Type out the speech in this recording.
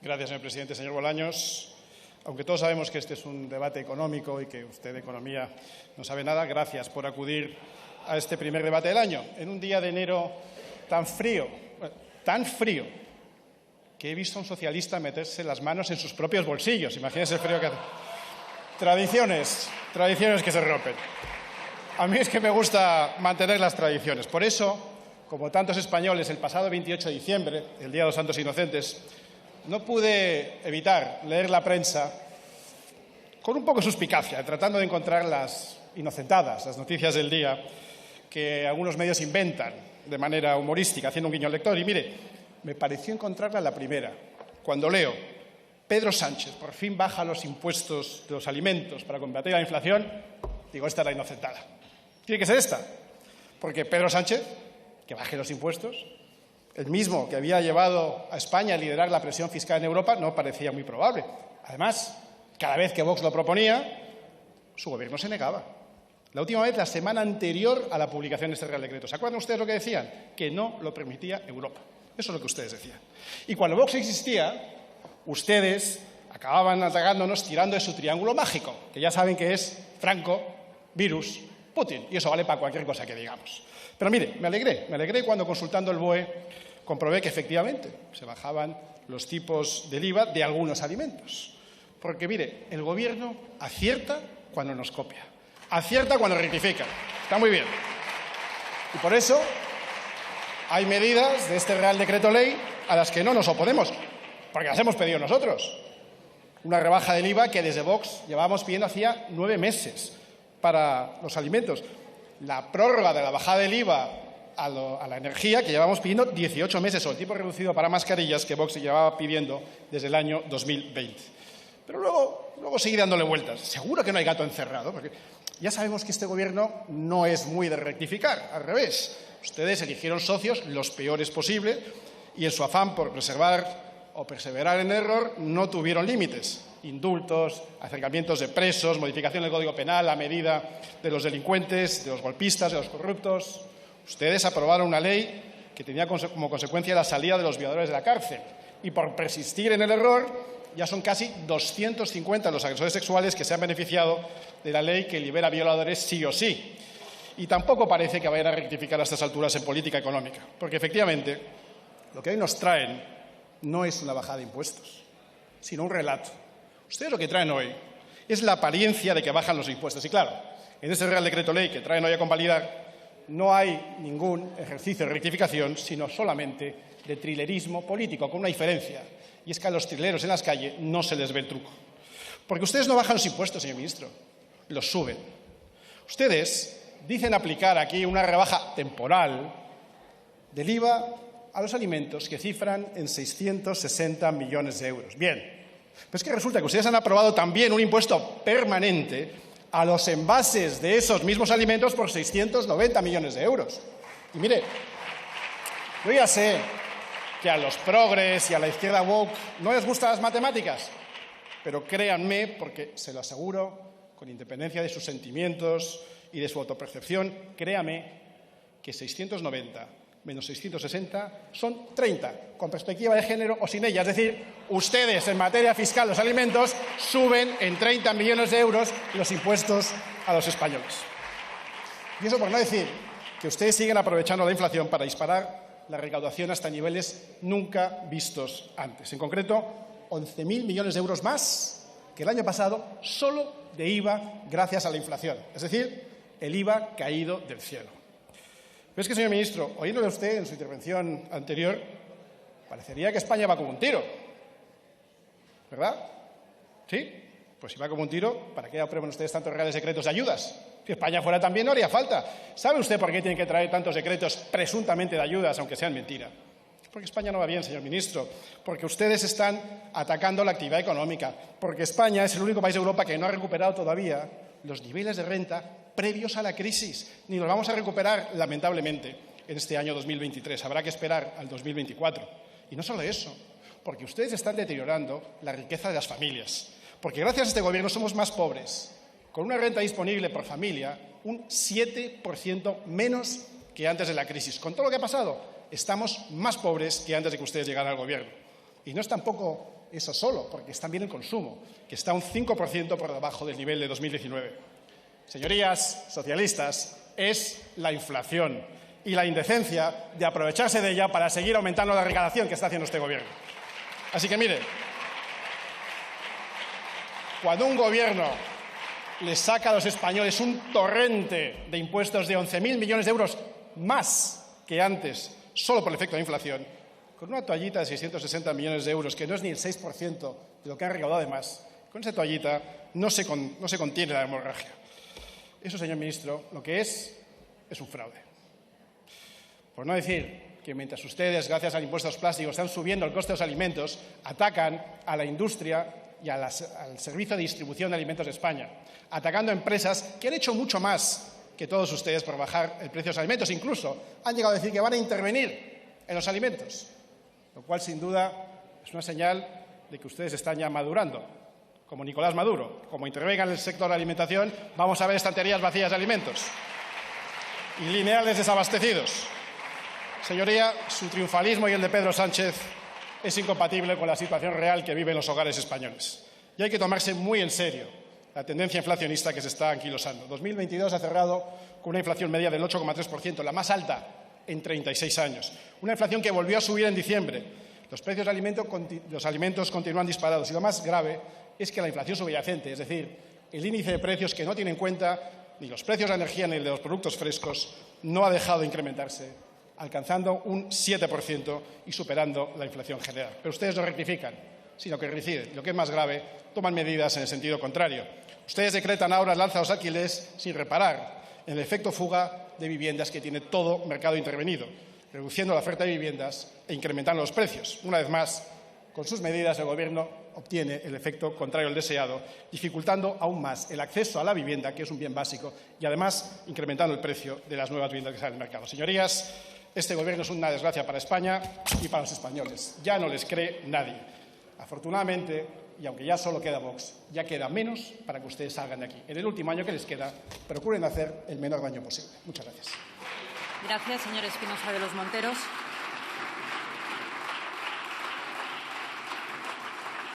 Gracias, señor presidente. Señor Bolaños, aunque todos sabemos que este es un debate económico y que usted de economía no sabe nada, gracias por acudir a este primer debate del año, en un día de enero tan frío, que he visto a un socialista meterse las manos en sus propios bolsillos. Imagínense el frío que hace. Tradiciones que se rompen. A mí es que me gusta mantener las tradiciones. Por eso, como tantos españoles, el pasado 28 de diciembre, el Día de los Santos Inocentes, no pude evitar leer la prensa con un poco de suspicacia, tratando de encontrar las inocentadas, las noticias del día que algunos medios inventan de manera humorística, haciendo un guiño al lector. Y mire, me pareció encontrarla la primera, cuando leo: Pedro Sánchez por fin baja los impuestos de los alimentos para combatir la inflación. Digo, esta es la inocentada. Tiene que ser esta, porque Pedro Sánchez, que baje los impuestos, el mismo que había llevado a España a liderar la presión fiscal en Europa, no parecía muy probable. Además, cada vez que Vox lo proponía, su gobierno se negaba. La última vez, la semana anterior a la publicación de este Real Decreto. ¿Se acuerdan ustedes lo que decían? Que no lo permitía Europa. Eso es lo que ustedes decían. Y cuando Vox existía, ustedes acababan atacándonos tirando de su triángulo mágico, que ya saben que es Franco, virus, Putin. Y eso vale para cualquier cosa que digamos. Pero mire, me alegré cuando, consultando el BOE, comprobé que efectivamente se bajaban los tipos del IVA de algunos alimentos. Porque, mire, el Gobierno acierta cuando nos copia, acierta cuando rectifica. Está muy bien. Y por eso hay medidas de este Real Decreto Ley a las que no nos oponemos, porque las hemos pedido nosotros. Una rebaja del IVA que desde Vox llevábamos pidiendo hacía 9 meses para los alimentos. La prórroga de la bajada del IVA a la energía, que llevamos pidiendo 18 meses, o el tipo reducido para mascarillas, que Vox llevaba pidiendo desde el año 2020. Pero luego seguí dándole vueltas. Seguro que no hay gato encerrado, porque ya sabemos que este Gobierno no es muy de rectificar, al revés. Ustedes eligieron socios los peores posibles y en su afán por preservar o perseverar en el error no tuvieron límites. Indultos, acercamientos de presos, modificación del Código Penal a medida de los delincuentes, de los golpistas, de los corruptos. Ustedes aprobaron una ley que tenía como consecuencia la salida de los violadores de la cárcel. Y por persistir en el error, ya son casi 250 los agresores sexuales que se han beneficiado de la ley que libera violadores sí o sí. Y tampoco parece que vayan a rectificar a estas alturas en política económica, porque efectivamente lo que hoy nos traen no es una bajada de impuestos, sino un relato. Ustedes lo que traen hoy es la apariencia de que bajan los impuestos. Y claro, en este Real Decreto Ley que traen hoy a convalidar no hay ningún ejercicio de rectificación, sino solamente de trilerismo político, con una diferencia. Y es que a los trileros en las calles no se les ve el truco. Porque ustedes no bajan los impuestos, señor ministro, los suben. Ustedes dicen aplicar aquí una rebaja temporal del IVA a los alimentos que cifran en 660 millones de euros. Bien, pero es que resulta que ustedes han aprobado también un impuesto permanente a los envases de esos mismos alimentos por 690 millones de euros. Y mire, yo ya sé que a los progres y a la izquierda woke no les gustan las matemáticas, pero créanme, porque se lo aseguro, con independencia de sus sentimientos y de su autopercepción, créame que 690 menos 660 son 30, con perspectiva de género o sin ella. Es decir, ustedes en materia fiscal, los alimentos, suben en 30 millones de euros los impuestos a los españoles. Y eso por no decir que ustedes siguen aprovechando la inflación para disparar la recaudación hasta niveles nunca vistos antes. En concreto, 11.000 millones de euros más que el año pasado solo de IVA gracias a la inflación. Es decir, el IVA caído del cielo. Pero es que, señor ministro, oyéndole a usted en su intervención anterior, parecería que España va como un tiro. ¿Verdad? ¿Sí? Pues si va como un tiro, ¿para qué aprueban ustedes tantos reales decretos de ayudas? Si España fuera también no haría falta. ¿Sabe usted por qué tienen que traer tantos decretos presuntamente de ayudas, aunque sean mentira? Porque España no va bien, señor ministro. Porque ustedes están atacando la actividad económica. Porque España es el único país de Europa que no ha recuperado todavía los niveles de renta previos a la crisis. Ni los vamos a recuperar, lamentablemente, en este año 2023. Habrá que esperar al 2024. Y no solo eso, porque ustedes están deteriorando la riqueza de las familias. Porque gracias a este Gobierno somos más pobres, con una renta disponible por familia un 7% menos que antes de la crisis. Con todo lo que ha pasado, estamos más pobres que antes de que ustedes llegaran al Gobierno. Y no es tampoco eso solo, porque es también el consumo, que está un 5% por debajo del nivel de 2019. Señorías socialistas, es la inflación y la indecencia de aprovecharse de ella para seguir aumentando la recaudación que está haciendo este Gobierno. Así que, mire, cuando un Gobierno les saca a los españoles un torrente de impuestos de 11.000 millones de euros más que antes, solo por el efecto de inflación, con una toallita de 660 millones de euros, que no es ni el 6% de lo que han recaudado de más, con esa toallita no se contiene la hemorragia. Eso, señor ministro, lo que es un fraude. Por no decir que mientras ustedes, gracias al impuesto a los plásticos, están subiendo el coste de los alimentos, atacan a la industria y al servicio de distribución de alimentos de España, atacando a empresas que han hecho mucho más que todos ustedes por bajar el precio de los alimentos. Incluso han llegado a decir que van a intervenir en los alimentos, lo cual, sin duda, es una señal de que ustedes están ya madurando, como Nicolás Maduro. Como intervengan en el sector de la alimentación, vamos a ver estanterías vacías de alimentos y lineales desabastecidos. Señoría, su triunfalismo y el de Pedro Sánchez es incompatible con la situación real que viven los hogares españoles. Y hay que tomarse muy en serio la tendencia inflacionista que se está anquilosando. 2022 ha cerrado con una inflación media del 8,3%, la más alta en 36 años. Una inflación que volvió a subir en diciembre. Los precios de los alimentos continúan disparados y lo más grave es que la inflación subyacente, es decir, el índice de precios que no tiene en cuenta ni los precios de la energía ni el de los productos frescos, no ha dejado de incrementarse, alcanzando un 7% y superando la inflación general. Pero ustedes no rectifican, sino que reinciden. Lo que es más grave, toman medidas en el sentido contrario. Ustedes decretan ahora el alza de los alquileres sin reparar en el efecto fuga de viviendas que tiene todo mercado intervenido, reduciendo la oferta de viviendas e incrementando los precios. Una vez más, con sus medidas, el Gobierno obtiene el efecto contrario al deseado, dificultando aún más el acceso a la vivienda, que es un bien básico, y además incrementando el precio de las nuevas viviendas que salen al mercado. Señorías, este Gobierno es una desgracia para España y para los españoles. Ya no les cree nadie. Afortunadamente, y aunque ya solo queda Vox, ya queda menos para que ustedes salgan de aquí. En el último año que les queda, procuren hacer el menor daño posible. Muchas gracias. Gracias, señor Espinosa de los Monteros.